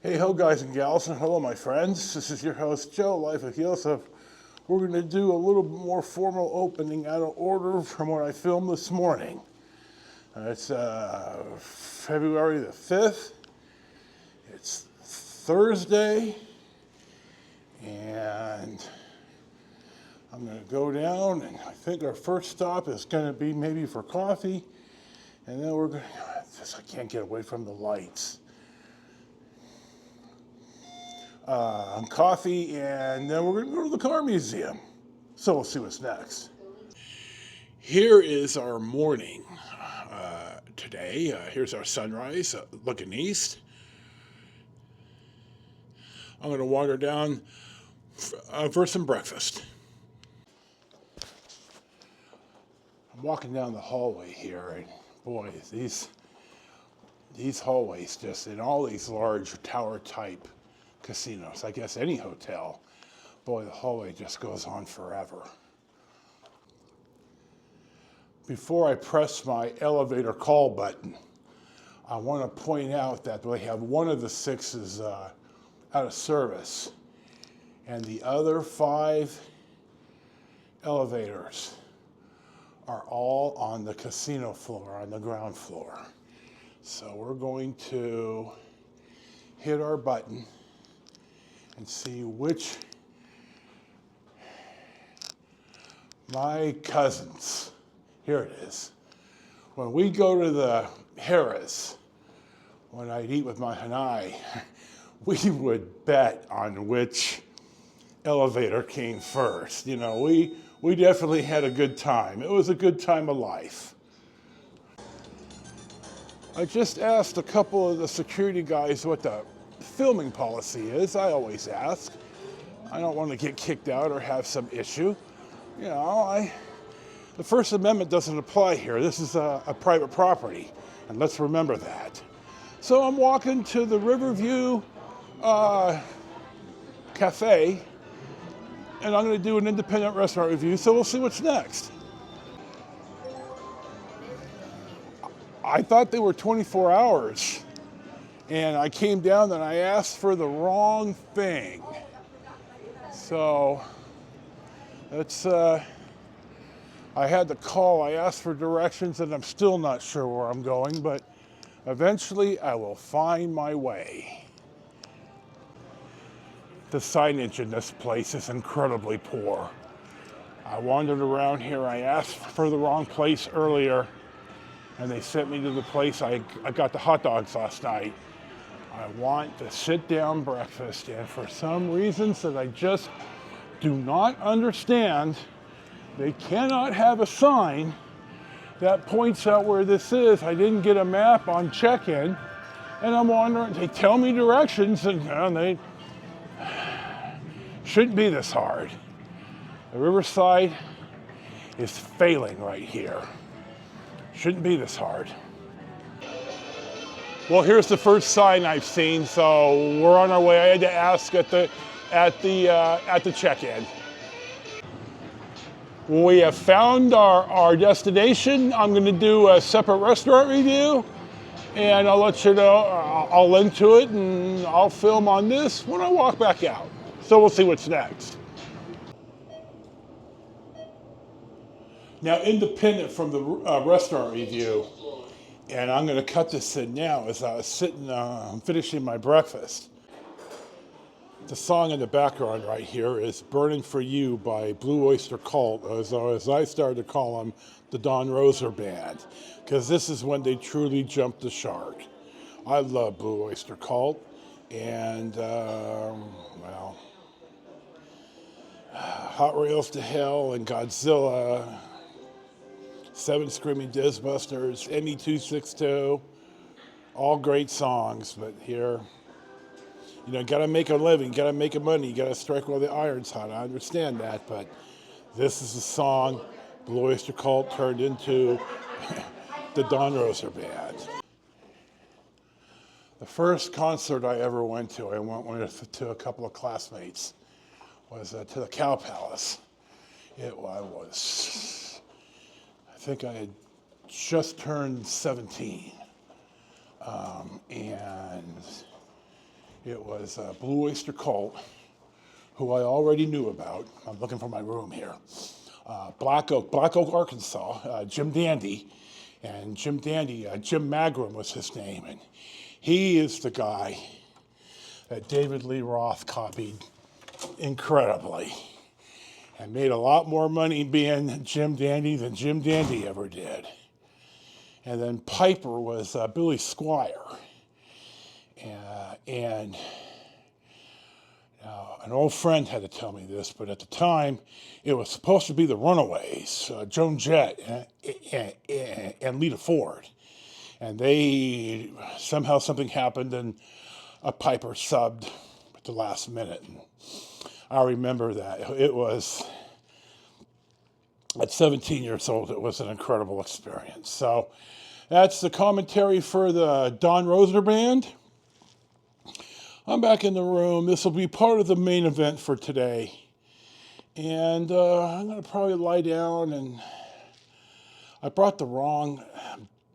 Hey ho guys and gals, and hello my friends. This is your host Joe, Life with Joseph. We're going to do a little bit more formal opening out of order from what I filmed this morning. It's February the 5th. It's Thursday. And I'm going to go down, and I think our first stop is going to be maybe for coffee. And then we're going to, I can't get away from the lights. Coffee, and then we're going to go to the car museum. So we'll see what's next. Here is our morning today. Here's our sunrise looking east. I'm going to wander down for some breakfast. I'm walking down the hallway here, and boy, these hallways just in all these large tower type casinos, I guess any hotel, boy, the hallway just goes on forever. Before I press my elevator call button, I want to point out that we have one of the sixes out of service, and the other 5 elevators are all on the casino floor, on the ground floor. So we're going to hit our button and see which my cousins, here it is. When we go to the Harris, when I'd eat with my Hanai, we would bet on which elevator came first. You know, we definitely had a good time. It was a good time of life. I just asked a couple of the security guys what the filming policy is. I always ask. I don't want to get kicked out or have some issue. You know, the First Amendment doesn't apply here. This is a private property, and let's remember that. So I'm walking to the Riverview Cafe, and I'm going to do an independent restaurant review, so we'll see what's next. I thought they were 24 hours. And I came down and I asked for the wrong thing. So that's, I had to call, I asked for directions, and I'm still not sure where I'm going, but eventually I will find my way. The signage in this place is incredibly poor. I wandered around here, I asked for the wrong place earlier, and they sent me to the place I got the hot dogs last night. I want the sit-down breakfast, and for some reasons that I just do not understand, they cannot have a sign that points out where this is. I didn't get a map on check-in, and I'm wondering, they tell me directions, and they shouldn't be this hard. The Riverside is failing right here. Shouldn't be this hard. Well, here's the first sign I've seen, so we're on our way. I had to ask at the check-in. When we have found our destination, I'm going to do a separate restaurant review, and I'll let you know. I'll link to it, and I'll film on this when I walk back out. So we'll see what's next. Now, independent from the restaurant review, and I'm going to cut this in now as I was sitting, finishing my breakfast. The song in the background right here is Burning for You by Blue Oyster Cult, as I started to call them, the Don Roser Band, because this is when they truly jumped the shark. I love Blue Oyster Cult, and, well, Hot Rails to Hell and Godzilla, 7 Screaming Disbusters, ME262, all great songs, but here, you know, gotta make a living, gotta make a money, you gotta strike while the iron's hot. I understand that, but this is a song Blue Oyster Cult turned into the Don Roser Band. The first concert I ever went to, I went to a couple of classmates, was to the Cow Palace. I think I had just turned 17. And It was Blue Oyster Cult, who I already knew about. I'm looking for my room here. Black Oak, Arkansas, Jim Dandy. And Jim Dandy, Jim Magrum was his name. And he is the guy that David Lee Roth copied incredibly and made a lot more money being Jim Dandy than Jim Dandy ever did. And then Piper was Billy Squire. And an old friend had to tell me this, but at the time, it was supposed to be the Runaways, Joan Jett and Lita Ford. And somehow something happened and a Piper subbed at the last minute. And I remember that. It was, at 17 years old, it was an incredible experience. So that's the commentary for the Don Rosner Band. I'm back in the room. This will be part of the main event for today. And I'm going to probably lie down, and I brought the wrong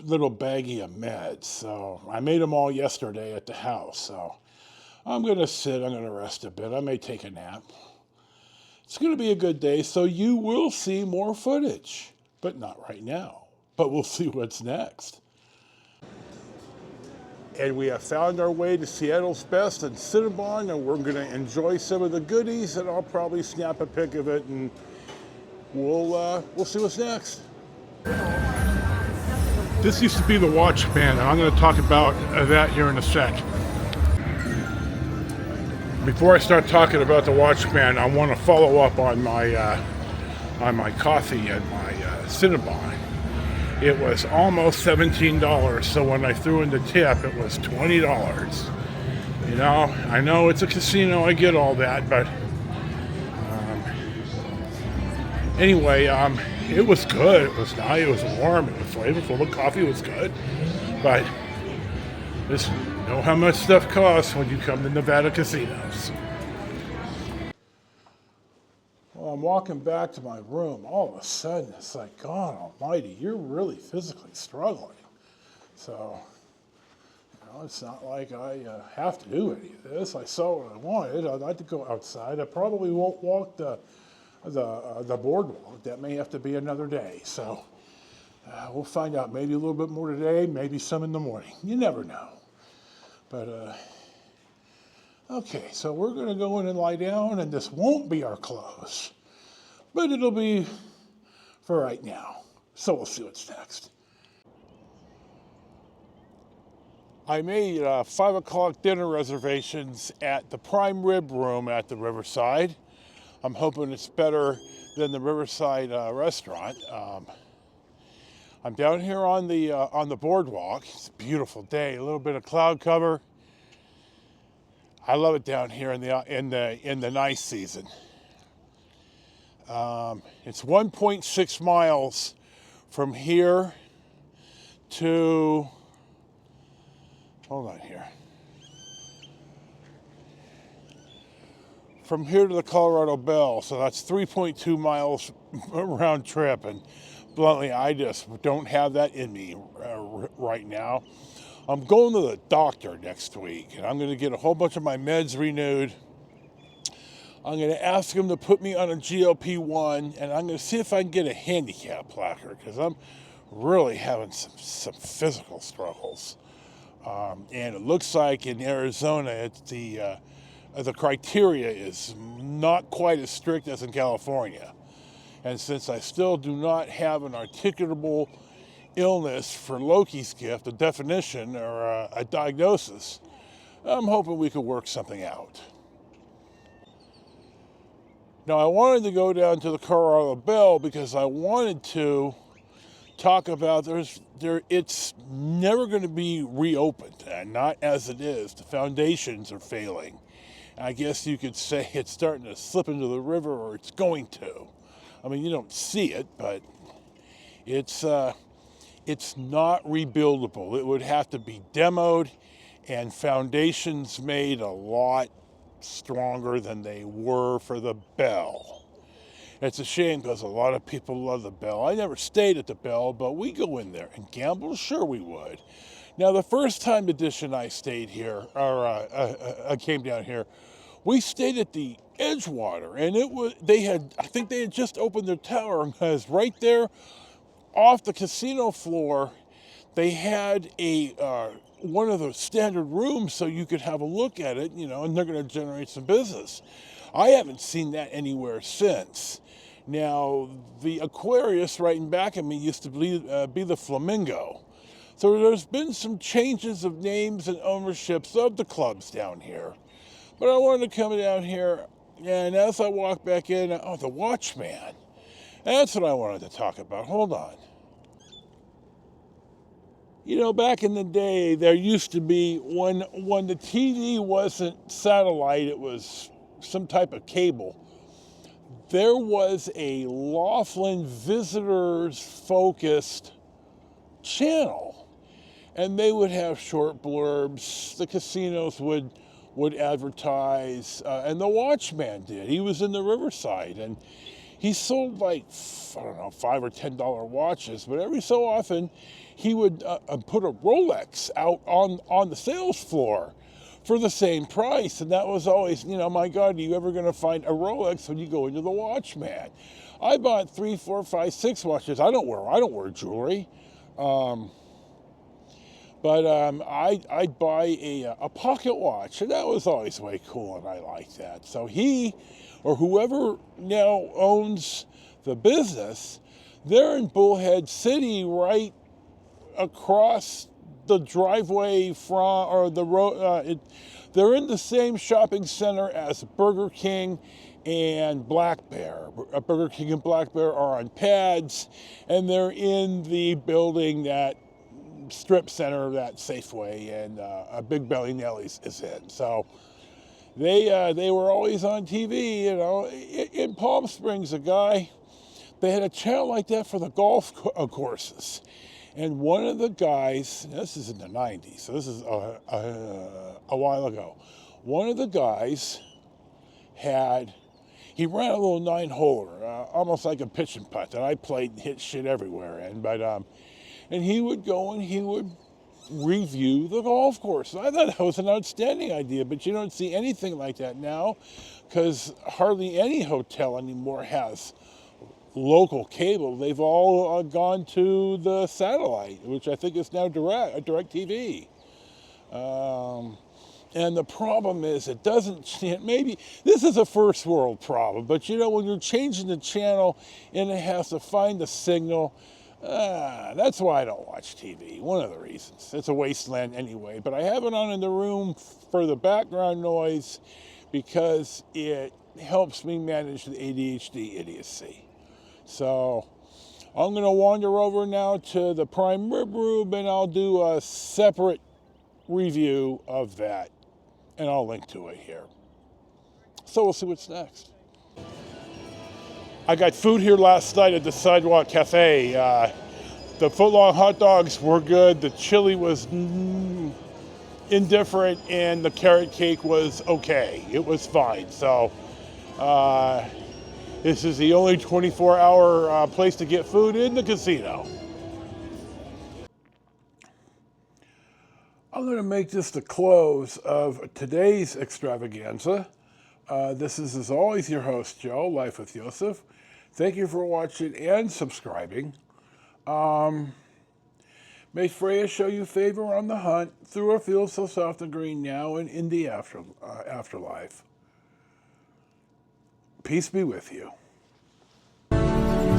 little baggie of meds. So I made them all yesterday at the house. So I'm going to sit. I'm going to rest a bit. I may take a nap. It's going to be a good day. So you will see more footage, but not right now. But we'll see what's next. And we have found our way to Seattle's Best in Cinnabon, and we're going to enjoy some of the goodies, and I'll probably snap a pic of it, and we'll see what's next. This used to be the WatchMan, and I'm going to talk about that here in a sec. Before I start talking about the WatchMan, I want to follow up on my coffee and my Cinnabon. It was almost $17, so when I threw in the tip, it was $20. You know, I know it's a casino, I get all that, but anyway, it was good. It was nice, it was warm, it was flavorful, the coffee was good, but just know how much stuff costs when you come to Nevada casinos. Well, I'm walking back to my room. All of a sudden, it's like, God almighty, you're really physically struggling. So, you know, it's not like I have to do any of this. I saw what I wanted. I'd like to go outside. I probably won't walk the boardwalk. That may have to be another day. So, we'll find out. Maybe a little bit more today, maybe some in the morning. You never know. But, okay, so we're going to go in and lie down, and this won't be our close, but it'll be for right now. So we'll see what's next. I made 5 o'clock dinner reservations at the Prime Rib Room at the Riverside. I'm hoping it's better than the Riverside restaurant. I'm down here on the boardwalk. It's a beautiful day, a little bit of cloud cover. I love it down here in the nice season. It's 1.6 miles from here to, hold on here. From here to the Colorado Bell, so that's 3.2 miles round trip, and bluntly, I just don't have that in me right now. I'm going to the doctor next week, and I'm going to get a whole bunch of my meds renewed. I'm going to ask him to put me on a GLP-1, and I'm going to see if I can get a handicap placard, because I'm really having some physical struggles. And it looks like in Arizona, it's the criteria is not quite as strict as in California. And since I still do not have an articulable illness for Loki's gift, a definition or a diagnosis, I'm hoping we could work something out. Now, I wanted to go down to the Colorado Bell because I wanted to talk about it's never going to be reopened, and not as it is. The foundations are failing. I guess you could say it's starting to slip into the river, or it's going to. I mean, you don't see it, but it's not rebuildable. It would have to be demoed and foundations made a lot stronger than they were for the Bell. It's a shame because a lot of people love the Bell. I never stayed at the Bell, but we go in there and gamble. Sure we would. Now, the first time edition I stayed here, or I came down here, we stayed at the Edgewater, and I think they had just opened their tower, because right there off the casino floor, they had one of the standard rooms so you could have a look at it, and they're going to generate some business. I haven't seen that anywhere since. Now, the Aquarius right in back of me used to be the Flamingo. So there's been some changes of names and ownerships of the clubs down here. But I wanted to come down here, and as I walk back in, the WatchMan. That's what I wanted to talk about. Hold on. Back in the day, there used to be, when the TV wasn't satellite, it was some type of cable. There was a Laughlin visitors-focused channel. And they would have short blurbs. The casinos would advertise, and the WatchMan did. He was in the Riverside, and he sold like, I don't know, $5 or $10 watches. But every so often, he would put a Rolex out on the sales floor for the same price, and that was always, my God, are you ever going to find a Rolex when you go into the WatchMan? I bought 3, 4, 5, 6 watches. I don't wear jewelry. But I'd buy a pocket watch, and that was always way cool, and I liked that. So he, or whoever now owns the business, they're in Bullhead City, right across the driveway or the road. They're in the same shopping center as Burger King and Black Bear. Burger King and Black Bear are on pads, and they're in the building that strip center that Safeway and a Big Belly Nellie's is in. So they were always on TV, in Palm Springs. They had a channel like that for the golf courses, and one of the guys, this is in the 90s, so this is a while ago, one of the guys he ran a little 9-holer, almost like a pitch and putt that I played and hit shit everywhere in, and he would go and he would review the golf course. I thought that was an outstanding idea, but you don't see anything like that now, because hardly any hotel anymore has local cable. They've all gone to the satellite, which I think is now direct TV. And the problem is, it doesn't, maybe this is a first world problem, but when you're changing the channel and it has to find the signal, that's why I don't watch TV. One of the reasons. It's a wasteland anyway. But I have it on in the room for the background noise because it helps me manage the ADHD idiocy. So I'm going to wander over now to the Prime Rib Room, and I'll do a separate review of that. And I'll link to it here. So we'll see what's next. I got food here last night at the Sidewalk Cafe. The footlong hot dogs were good. The chili was indifferent, and the carrot cake was okay. It was fine. So this is the only 24-hour place to get food in the casino. I'm going to make this the close of today's extravaganza. This is, as always, your host, Joe, Life with Yosef. Thank you for watching and subscribing. May Freya show you favor on the hunt through a field so soft and green now and in the afterlife. Peace be with you.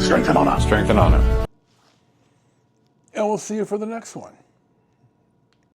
Strength and honor. Strength and honor. And we'll see you for the next one.